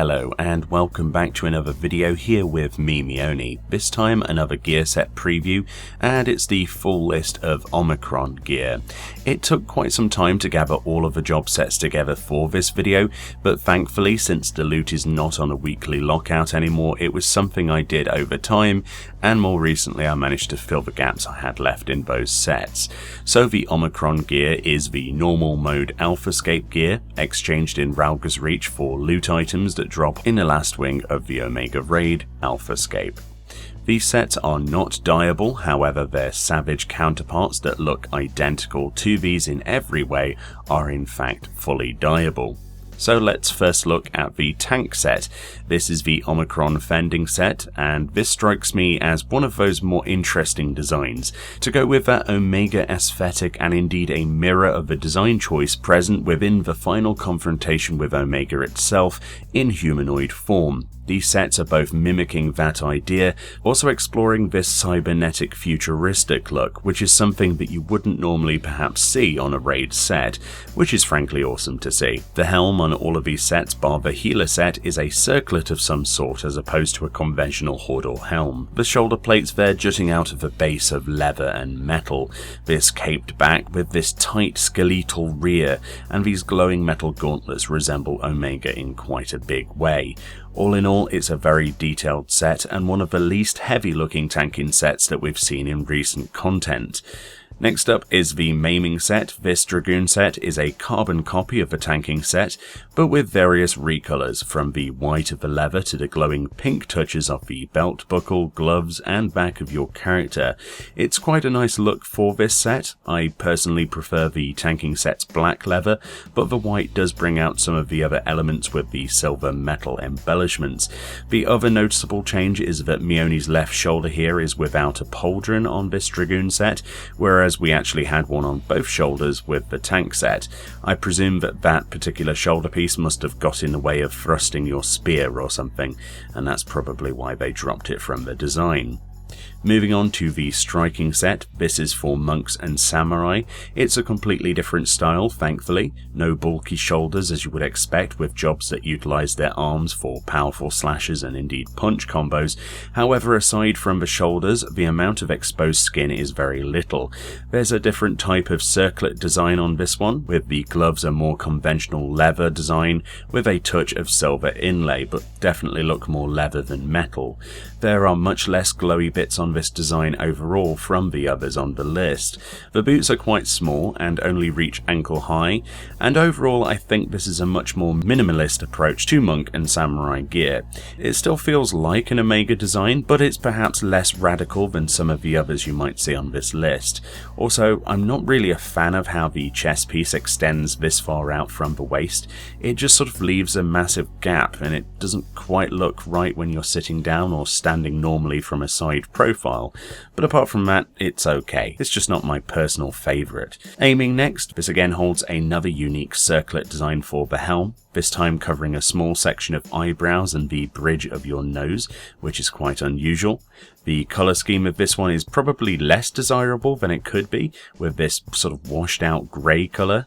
Hello and welcome back to another video here with me, Meoni. This time another gear set preview, and it's the full list of Omicron gear. It took quite some time to gather all of the job sets together for this video, but thankfully since the loot is not on a weekly lockout anymore, it was something I did over time, and more recently I managed to fill the gaps I had left in those sets. So the Omicron gear is the normal mode Alphascape gear, exchanged in Ralga's Reach for loot items that drop in the last wing of the Omega Raid, Alphascape. These sets are not dyeable, however their savage counterparts that look identical to these in every way are in fact fully dyeable. So let's first look at the tank set. This is the Omicron fending set, and this strikes me as one of those more interesting designs, to go with that Omega aesthetic and indeed a mirror of the design choice present within the final confrontation with Omega itself in humanoid form. These sets are both mimicking that idea, also exploring this cybernetic futuristic look, which is something that you wouldn't normally perhaps see on a raid set, which is frankly awesome to see. The helm on all of these sets, bar the healer set, is a circlet of some sort as opposed to a conventional Hordor helm. The shoulder plates there jutting out of a base of leather and metal, this caped back with this tight skeletal rear, and these glowing metal gauntlets resemble Omega in quite a big way. All in all, it's a very detailed set and one of the least heavy looking tanking sets that we've seen in recent content. Next up is the maiming set. This Dragoon set is a carbon copy of the tanking set, but with various recolors, from the white of the leather to the glowing pink touches of the belt buckle, gloves and back of your character. It's quite a nice look for this set. I personally prefer the tanking set's black leather, but the white does bring out some of the other elements with the silver metal embellishments. The other noticeable change is that Meoni's left shoulder here is without a pauldron on this Dragoon set, whereas we actually had one on both shoulders with the tank set. I presume that that particular shoulder piece must have got in the way of thrusting your spear or something, and that's probably why they dropped it from the design. Moving on to the striking set, this is for monks and samurai. It's a completely different style, thankfully. No bulky shoulders as you would expect with jobs that utilise their arms for powerful slashes and indeed punch combos. However, aside from the shoulders, the amount of exposed skin is very little. There's a different type of circlet design on this one, with the gloves a more conventional leather design with a touch of silver inlay, but definitely look more leather than metal. There are much less glowy bits on this design overall from the others on the list. The boots are quite small and only reach ankle high, and overall I think this is a much more minimalist approach to monk and samurai gear. It still feels like an Omega design, but it's perhaps less radical than some of the others you might see on this list. Also, I'm not really a fan of how the chest piece extends this far out from the waist. It just sort of leaves a massive gap, and it doesn't quite look right when you're sitting down or standing normally from a side profile. But apart from that, it's okay. It's just not my personal favourite. Aiming next, this again holds another unique circlet design for the helm, this time covering a small section of eyebrows and the bridge of your nose, which is quite unusual. The colour scheme of this one is probably less desirable than it could be, with this sort of washed out grey colour.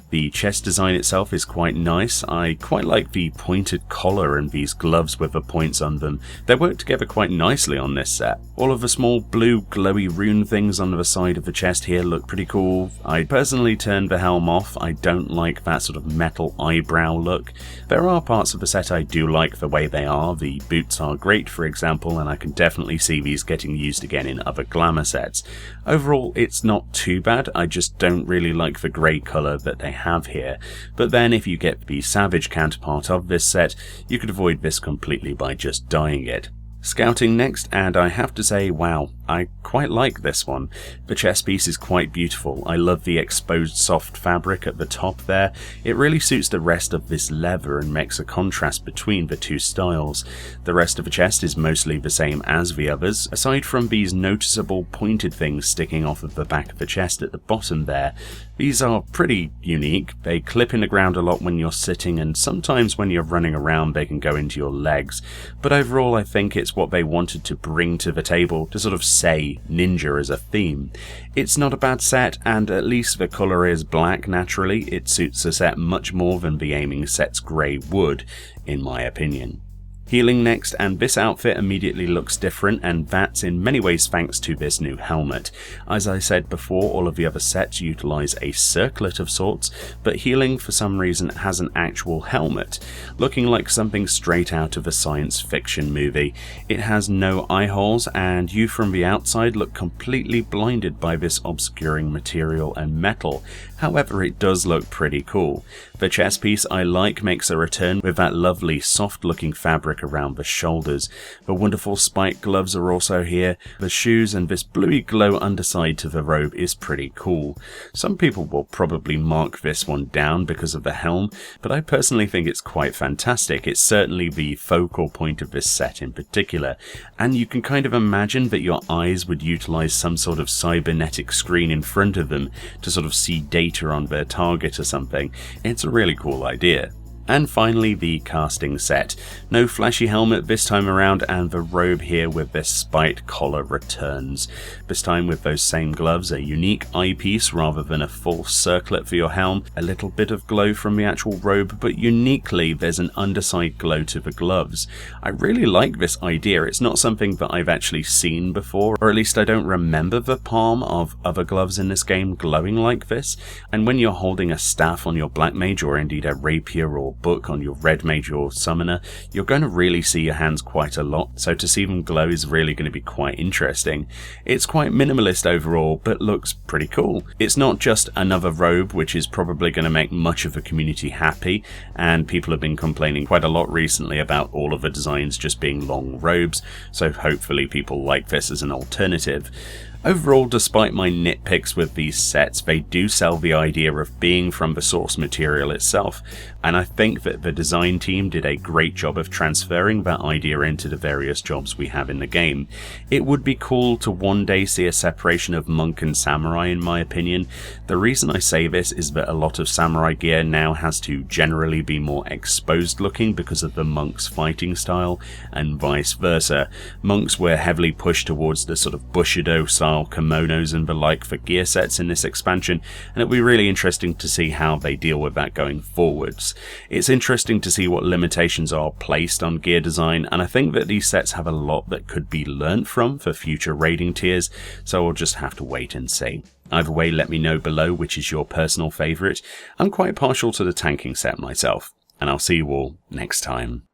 The chest design itself is quite nice. I quite like the pointed collar and these gloves with the points on them. They work together quite nicely on this set. All of the small blue glowy rune things on the side of the chest here look pretty cool. I personally turned the helm off. I don't like that sort of metal eyebrow look. There are parts of the set I do like the way they are. The boots are great, for example, and I can definitely see these getting used again in other glamour sets. Overall, it's not too bad. I just don't really like the grey colour that they have here, but then if you get the savage counterpart of this set, you could avoid this completely by just dyeing it. Scouting next, and I have to say, wow, I quite like this one. The chest piece is quite beautiful. I love the exposed soft fabric at the top there. It really suits the rest of this leather and makes a contrast between the two styles. The rest of the chest is mostly the same as the others, aside from these noticeable pointed things sticking off of the back of the chest at the bottom there. These are pretty unique. They clip in the ground a lot when you're sitting, and sometimes when you're running around they can go into your legs, but overall I think it's what they wanted to bring to the table to sort of say ninja as a theme. It's not a bad set, and at least the colour is black naturally. It suits the set much more than the aiming set's grey would, in my opinion. Healing next, and this outfit immediately looks different, and that's in many ways thanks to this new helmet. As I said before, all of the other sets utilise a circlet of sorts, but healing for some reason has an actual helmet, looking like something straight out of a science fiction movie. It has no eye holes, and you from the outside look completely blinded by this obscuring material and metal. However, it does look pretty cool. The chest piece I like makes a return with that lovely soft looking fabric around the shoulders. The wonderful spike gloves are also here. The shoes and this bluey glow underside to the robe is pretty cool. Some people will probably mark this one down because of the helm, but I personally think it's quite fantastic. It's certainly the focal point of this set in particular, and you can kind of imagine that your eyes would utilize some sort of cybernetic screen in front of them to sort of see data on their target or something. It's a really cool idea. And finally, the casting set. No flashy helmet this time around, and the robe here with this spiked collar returns. This time with those same gloves, a unique eyepiece rather than a full circlet for your helm, a little bit of glow from the actual robe, but uniquely there's an underside glow to the gloves. I really like this idea. It's not something that I've actually seen before, or at least I don't remember the palm of other gloves in this game glowing like this. And when you're holding a staff on your black mage, or indeed a rapier or book on your red mage or summoner, you're going to really see your hands quite a lot, so to see them glow is really going to be quite interesting. It's quite minimalist overall, but looks pretty cool. It's not just another robe, which is probably going to make much of the community happy, and people have been complaining quite a lot recently about all of the designs just being long robes, so hopefully people like this as an alternative. Overall, despite my nitpicks with these sets, they do sell the idea of being from the source material itself, and I think that the design team did a great job of transferring that idea into the various jobs we have in the game. It would be cool to one day see a separation of monk and samurai, in my opinion. The reason I say this is that a lot of samurai gear now has to generally be more exposed looking because of the monk's fighting style, and vice versa. Monks were heavily pushed towards the sort of bushido style kimonos and the like for gear sets in this expansion, and it'll be really interesting to see how they deal with that going forwards. It's interesting to see what limitations are placed on gear design, and I think that these sets have a lot that could be learnt from for future raiding tiers, so we'll just have to wait and see. Either way, let me know below which is your personal favourite. I'm quite partial to the tanking set myself, and I'll see you all next time.